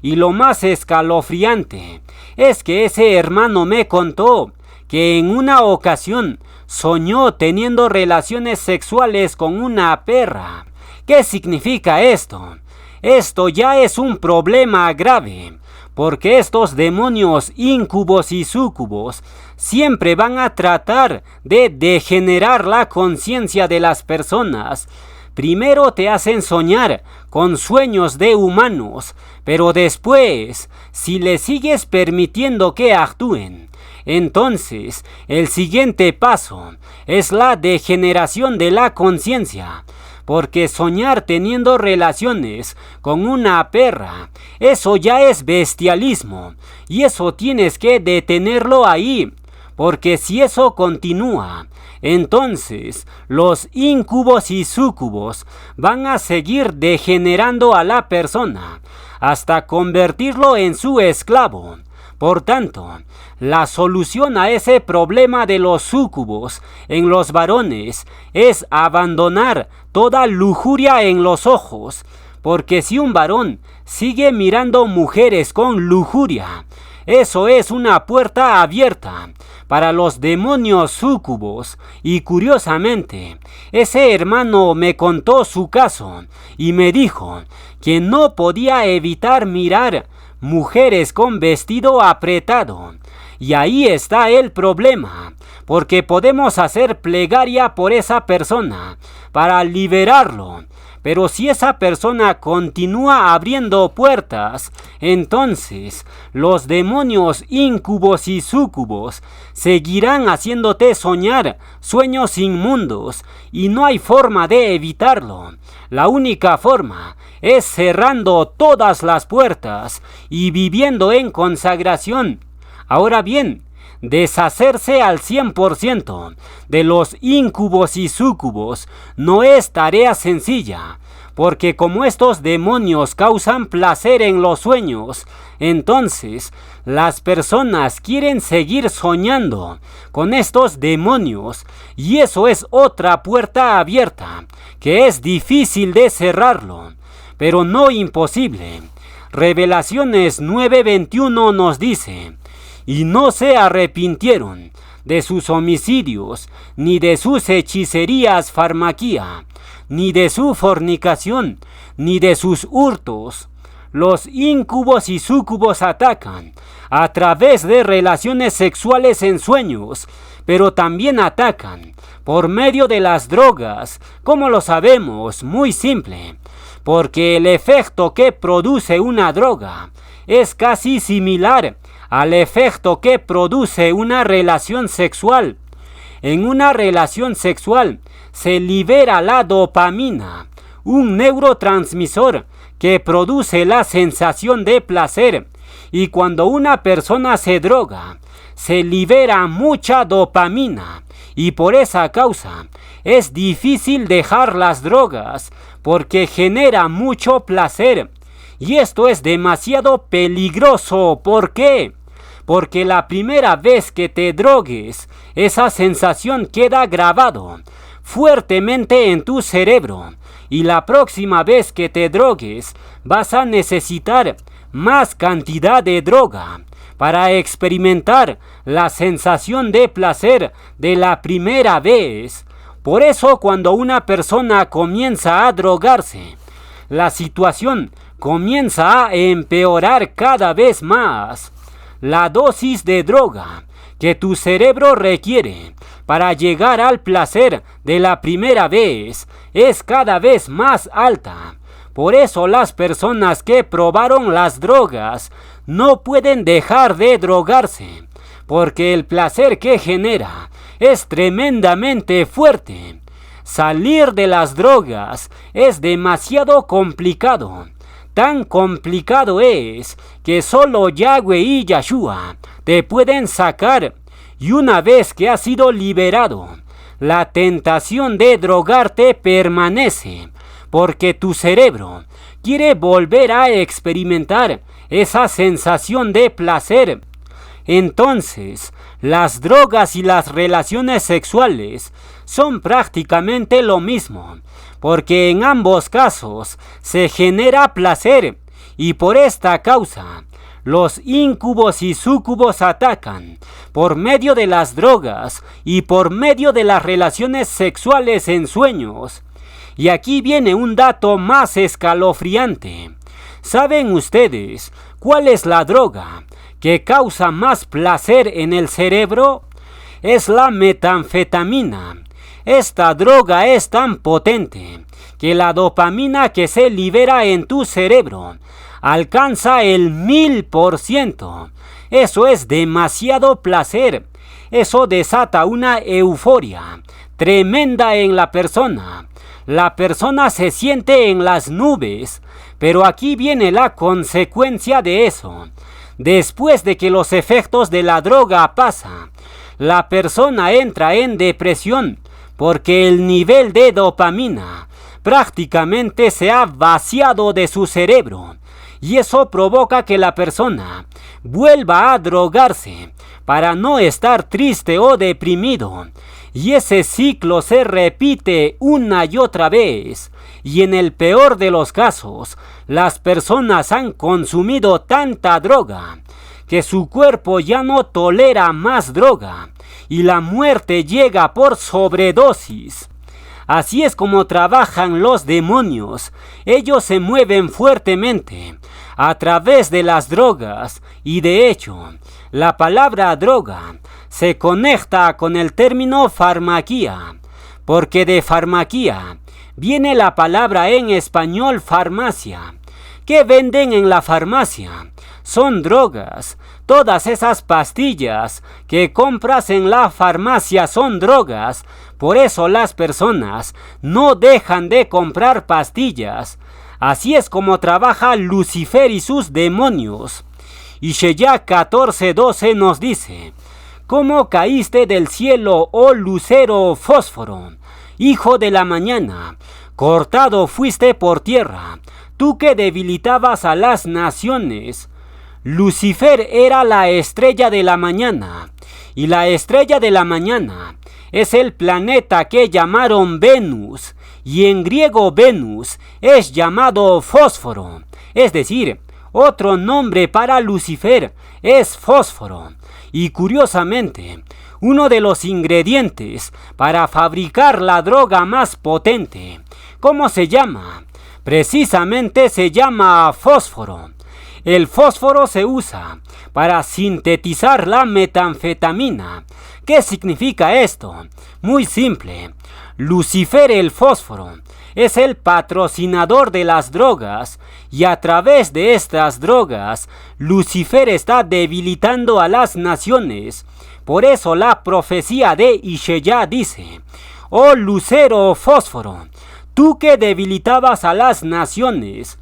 Y lo más escalofriante es que ese hermano me contó que en una ocasión soñó teniendo relaciones sexuales con una perra. ¿Qué significa esto? Esto ya es un problema grave, porque estos demonios íncubos y súcubos siempre van a tratar de degenerar la conciencia de las personas. Primero te hacen soñar con sueños de humanos, pero después, si le sigues permitiendo que actúen, entonces el siguiente paso es la degeneración de la conciencia. Porque soñar teniendo relaciones con una perra, eso ya es bestialismo, y eso tienes que detenerlo ahí. Porque si eso continúa, entonces los íncubos y súcubos van a seguir degenerando a la persona hasta convertirlo en su esclavo. Por tanto, la solución a ese problema de los súcubos en los varones es abandonar toda lujuria en los ojos, porque si un varón sigue mirando mujeres con lujuria, eso es una puerta abierta para los demonios súcubos. Y curiosamente, ese hermano me contó su caso y me dijo que no podía evitar mirar mujeres con vestido apretado. Y ahí está el problema, porque podemos hacer plegaria por esa persona para liberarlo. Pero si esa persona continúa abriendo puertas, entonces los demonios íncubos y súcubos seguirán haciéndote soñar sueños inmundos, y no hay forma de evitarlo. La única forma es cerrando todas las puertas y viviendo en consagración. Ahora bien, deshacerse al 100% de los íncubos y súcubos no es tarea sencilla, porque como estos demonios causan placer en los sueños, entonces las personas quieren seguir soñando con estos demonios, y eso es otra puerta abierta que es difícil de cerrarlo, pero no imposible. Revelaciones 9:21 nos dice: y no se arrepintieron de sus homicidios, ni de sus hechicerías farmaquía, ni de su fornicación, ni de sus hurtos. Los íncubos y súcubos atacan a través de relaciones sexuales en sueños, pero también atacan por medio de las drogas. ¿Cómo lo sabemos? Muy simple, porque el efecto que produce una droga es casi similar al efecto que produce una relación sexual. En una relación sexual se libera la dopamina, un neurotransmisor que produce la sensación de placer, y cuando una persona se droga, se libera mucha dopamina, y por esa causa es difícil dejar las drogas, porque genera mucho placer. Y esto es demasiado peligroso. ¿Por qué? Porque la primera vez que te drogues, esa sensación queda grabado fuertemente en tu cerebro. Y la próxima vez que te drogues, vas a necesitar más cantidad de droga para experimentar la sensación de placer de la primera vez. Por eso, cuando una persona comienza a drogarse, la situación comienza a empeorar cada vez más. La dosis de droga que tu cerebro requiere para llegar al placer de la primera vez es cada vez más alta. Por eso las personas que probaron las drogas no pueden dejar de drogarse, porque el placer que genera es tremendamente fuerte. Salir de las drogas es demasiado complicado. Tan complicado es que solo Yahweh y Yahshua te pueden sacar, y una vez que has sido liberado, la tentación de drogarte permanece, porque tu cerebro quiere volver a experimentar esa sensación de placer. Entonces, las drogas y las relaciones sexuales son prácticamente lo mismo, porque en ambos casos se genera placer, y por esta causa los íncubos y súcubos atacan por medio de las drogas y por medio de las relaciones sexuales en sueños. Y aquí viene un dato más escalofriante. ¿Saben ustedes cuál es la droga que causa más placer en el cerebro? Es la metanfetamina. Esta droga es tan potente que la dopamina que se libera en tu cerebro alcanza el 1000%. Eso es demasiado placer. Eso desata una euforia tremenda en la persona. La persona se siente en las nubes. Pero aquí viene la consecuencia de eso. Después de que los efectos de la droga pasan, la persona entra en depresión porque el nivel de dopamina prácticamente se ha vaciado de su cerebro, y eso provoca que la persona vuelva a drogarse para no estar triste o deprimido, y ese ciclo se repite una y otra vez. Y en el peor de los casos, las personas han consumido tanta droga que su cuerpo ya no tolera más droga y la muerte llega por sobredosis. Así es como trabajan los demonios. Ellos se mueven fuertemente a través de las drogas, y de hecho, la palabra droga se conecta con el término farmaquía, porque de farmaquía viene la palabra en español farmacia. ¿Qué venden en la farmacia? Son drogas. Todas esas pastillas que compras en la farmacia son drogas. Por eso las personas no dejan de comprar pastillas. Así es como trabaja Lucifer y sus demonios. Y Sheyá 14:12 nos dice: ¿Cómo caíste del cielo, oh lucero fósforo, hijo de la mañana? Cortado fuiste por tierra, tú que debilitabas a las naciones. Lucifer era la estrella de la mañana, y la estrella de la mañana es el planeta que llamaron Venus, y en griego Venus es llamado fósforo, es decir, otro nombre para Lucifer es fósforo. Y curiosamente, uno de los ingredientes para fabricar la droga más potente, ¿cómo se llama? Precisamente se llama fósforo. El fósforo se usa para sintetizar la metanfetamina. ¿Qué significa esto? Muy simple. Lucifer, el fósforo, es el patrocinador de las drogas, y a través de estas drogas, Lucifer está debilitando a las naciones. Por eso la profecía de Ishaya dice: oh lucero fósforo, tú que debilitabas a las naciones.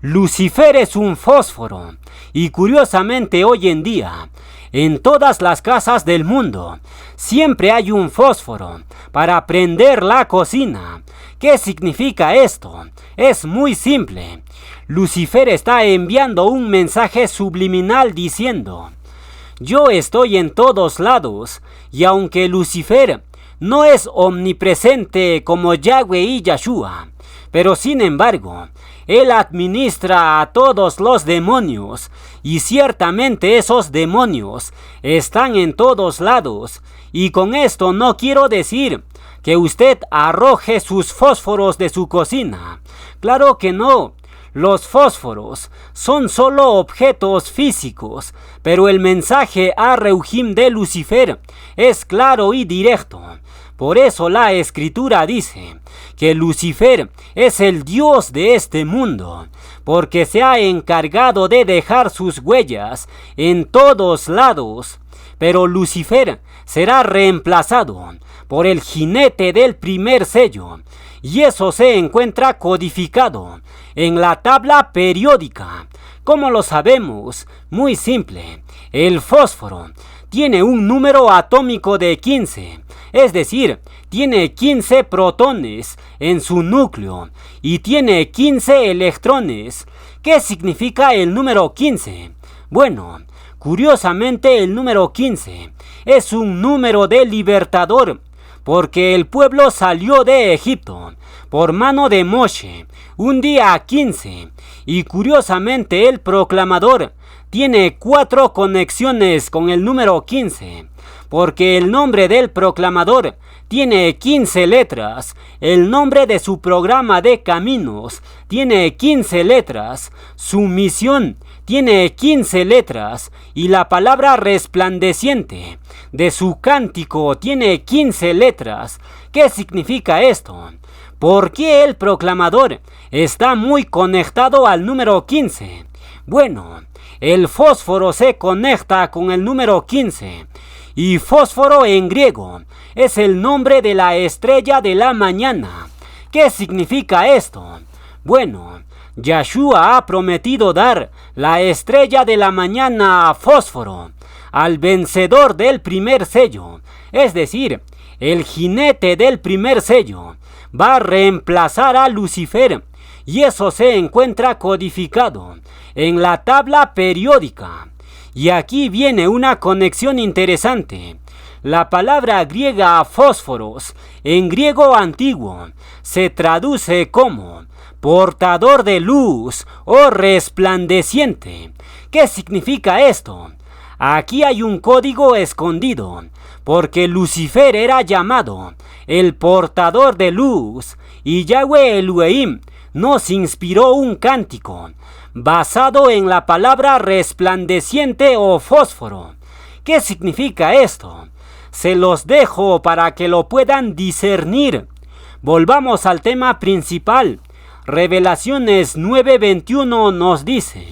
Lucifer es un fósforo, y curiosamente hoy en día, en todas las casas del mundo, siempre hay un fósforo para prender la cocina. ¿Qué significa esto? Es muy simple. Lucifer está enviando un mensaje subliminal diciendo: yo estoy en todos lados, y aunque Lucifer no es omnipresente como Yahweh y Yahshua, pero sin embargo, él administra a todos los demonios, y ciertamente esos demonios están en todos lados. Y con esto no quiero decir que usted arroje sus fósforos de su cocina. Claro que no. Los fósforos son solo objetos físicos, pero el mensaje a Reuhim de Lucifer es claro y directo. Por eso la Escritura dice que Lucifer es el dios de este mundo, porque se ha encargado de dejar sus huellas en todos lados. Pero Lucifer será reemplazado por el jinete del primer sello, y eso se encuentra codificado en la tabla periódica. ¿Cómo lo sabemos? Muy simple. El fósforo tiene un número atómico de 15, es decir, tiene 15 protones en su núcleo y tiene 15 electrones. ¿Qué significa el número 15? Bueno, curiosamente el número 15 es un número de libertador, porque el pueblo salió de Egipto por mano de Moshe un día 15, y curiosamente el proclamador tiene 4 conexiones con el número 15, porque el nombre del proclamador tiene 15 letras, el nombre de su programa de caminos tiene 15 letras, su misión tiene 15 letras, y la palabra resplandeciente de su cántico tiene 15 letras. ¿Qué significa esto? ¿Por qué el proclamador está muy conectado al número 15? Bueno, el fósforo se conecta con el número 15, y fósforo en griego es el nombre de la estrella de la mañana. ¿Qué significa esto? Bueno, Yahshua ha prometido dar la estrella de la mañana a fósforo, al vencedor del primer sello, es decir, el jinete del primer sello va a reemplazar a Lucifer, y eso se encuentra codificado en la tabla periódica. Y aquí viene una conexión interesante. La palabra griega fósforos, en griego antiguo, se traduce como portador de luz o resplandeciente. ¿Qué significa esto? Aquí hay un código escondido, porque Lucifer era llamado el portador de luz, y Yahweh Elohim nos inspiró un cántico basado en la palabra resplandeciente o fósforo. ¿Qué significa esto? Se los dejo para que lo puedan discernir. Volvamos al tema principal. Revelaciones 9:21 nos dice: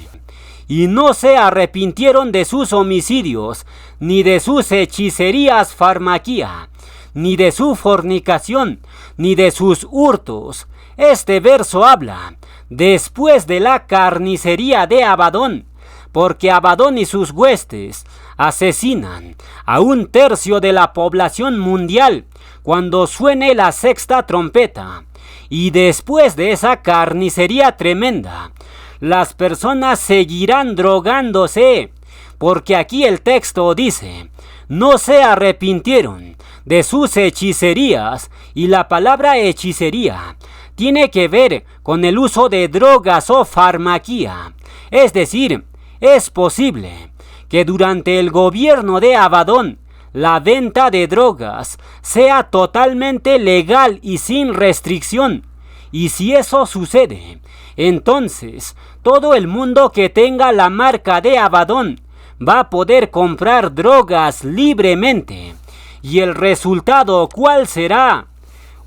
y no se arrepintieron de sus homicidios, ni de sus hechicerías farmaquía, ni de su fornicación, ni de sus hurtos. Este verso habla después de la carnicería de Abadón, porque Abadón y sus huestes asesinan a 1/3 de la población mundial cuando suene la sexta trompeta. Y después de esa carnicería tremenda, las personas seguirán drogándose, porque aquí el texto dice: no se arrepintieron de sus hechicerías, y la palabra hechicería tiene que ver con el uso de drogas o farmaquía. Es decir, es posible que durante el gobierno de Abadón la venta de drogas sea totalmente legal y sin restricción. Y si eso sucede, entonces todo el mundo que tenga la marca de Abadón va a poder comprar drogas libremente. ¿Y el resultado cuál será?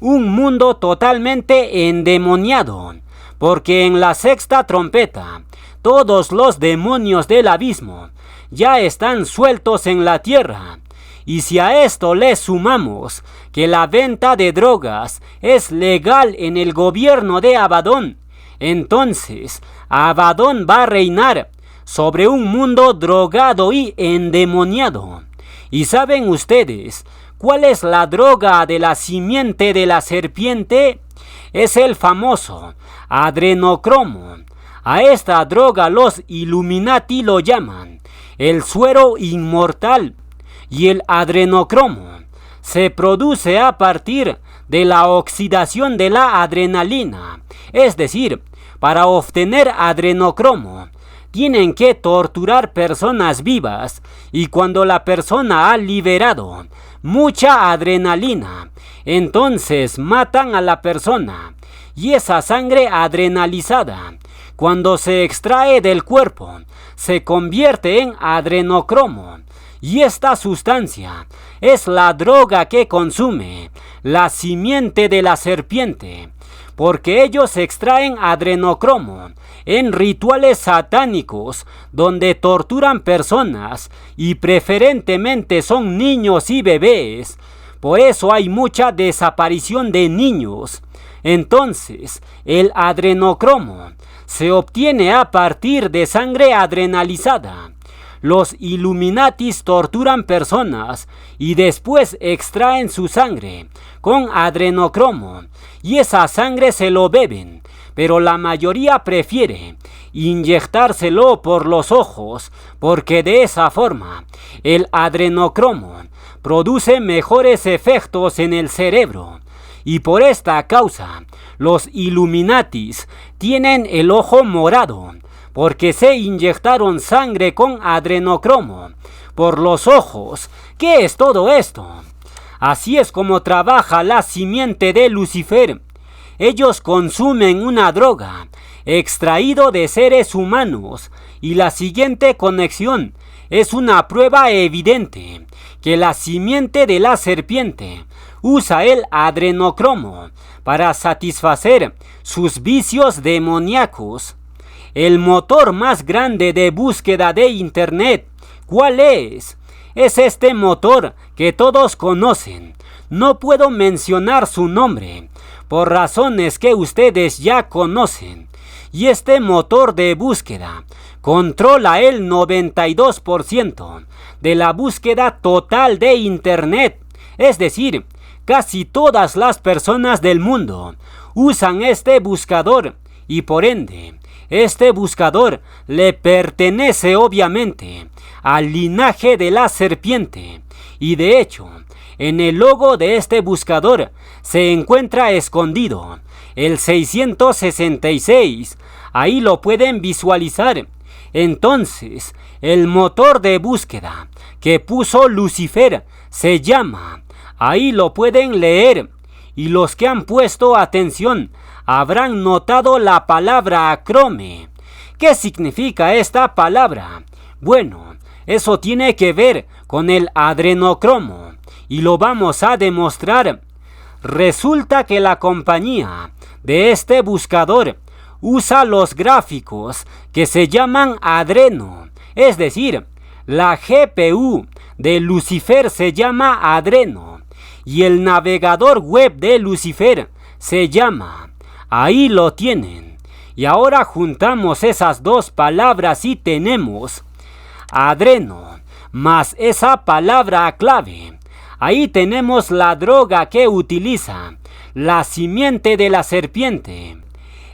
Un mundo totalmente endemoniado, porque en la sexta trompeta todos los demonios del abismo ya están sueltos en la tierra. Y si a esto le sumamos que la venta de drogas es legal en el gobierno de Abadón, entonces Abadón va a reinar sobre un mundo drogado y endemoniado. ¿Y saben ustedes cuál es la droga de la simiente de la serpiente? Es el famoso adrenocromo. A esta droga los Illuminati lo llaman el suero inmortal. Y el adrenocromo se produce a partir de la oxidación de la adrenalina. Es decir, para obtener adrenocromo tienen que torturar personas vivas, y cuando la persona ha liberado mucha adrenalina, entonces matan a la persona, y esa sangre adrenalizada, cuando se extrae del cuerpo, se convierte en adrenocromo. Y esta sustancia es la droga que consume la simiente de la serpiente, porque ellos extraen adrenocromo en rituales satánicos donde torturan personas y preferentemente son niños y bebés. Por eso hay mucha desaparición de niños. Entonces, el adrenocromo se obtiene a partir de sangre adrenalizada. Los Illuminatis torturan personas y después extraen su sangre con adrenocromo y esa sangre se lo beben, pero la mayoría prefiere inyectárselo por los ojos porque de esa forma el adrenocromo produce mejores efectos en el cerebro. Y por esta causa, los Illuminatis tienen el ojo morado, porque se inyectaron sangre con adrenocromo por los ojos. ¿Qué es todo esto? Así es como trabaja la simiente de Lucifer. Ellos consumen una droga extraído de seres humanos y la siguiente conexión es una prueba evidente que la simiente de la serpiente usa el adrenocromo para satisfacer sus vicios demoníacos. El motor más grande de búsqueda de Internet, ¿cuál es? Es este motor que todos conocen. No puedo mencionar su nombre, por razones que ustedes ya conocen. Y este motor de búsqueda controla el 92% de la búsqueda total de Internet. Es decir, casi todas las personas del mundo usan este buscador y por ende, este buscador le pertenece obviamente al linaje de la serpiente. Y de hecho, en el logo de este buscador se encuentra escondido el 666. Ahí lo pueden visualizar. Entonces, el motor de búsqueda que puso Lucifer se llama, ahí lo pueden leer, y los que han puesto atención habrán notado la palabra Chrome. ¿Qué significa esta palabra? Bueno, eso tiene que ver con el adrenocromo y lo vamos a demostrar. Resulta que la compañía de este buscador usa los gráficos que se llaman Adreno, es decir, la GPU de Lucifer se llama Adreno y el navegador web de Lucifer se llama. Ahí lo tienen. Y ahora juntamos esas dos palabras y tenemos Adreno más esa palabra clave. Ahí tenemos la droga que utiliza la simiente de la serpiente.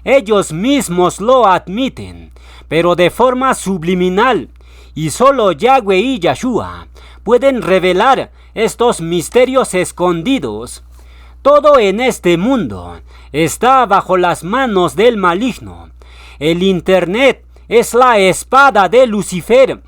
Ellos mismos lo admiten, pero de forma subliminal, y solo Yahweh y Yahshua pueden revelar estos misterios escondidos. Todo en este mundo está bajo las manos del maligno. El Internet es la espada de Lucifer,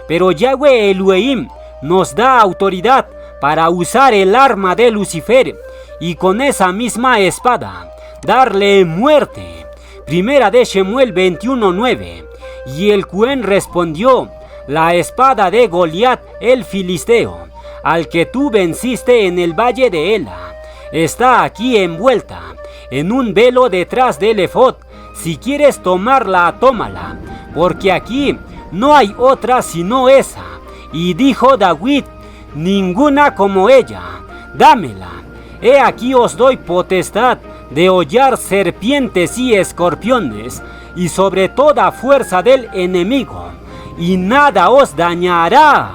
pero Yahweh Elohim nos da autoridad para usar el arma de Lucifer y con esa misma espada darle muerte. Primera de Shemuel 21:9. Y el Cuen respondió: la espada de Goliat el filisteo, al que tú venciste en el valle de Ela, está aquí envuelta en un velo detrás del efod. Si quieres tomarla, tómala, porque aquí no hay otra sino esa. Y dijo David: ninguna como ella, dámela. He aquí os doy potestad de hollar serpientes y escorpiones, y sobre toda fuerza del enemigo, y nada os dañará.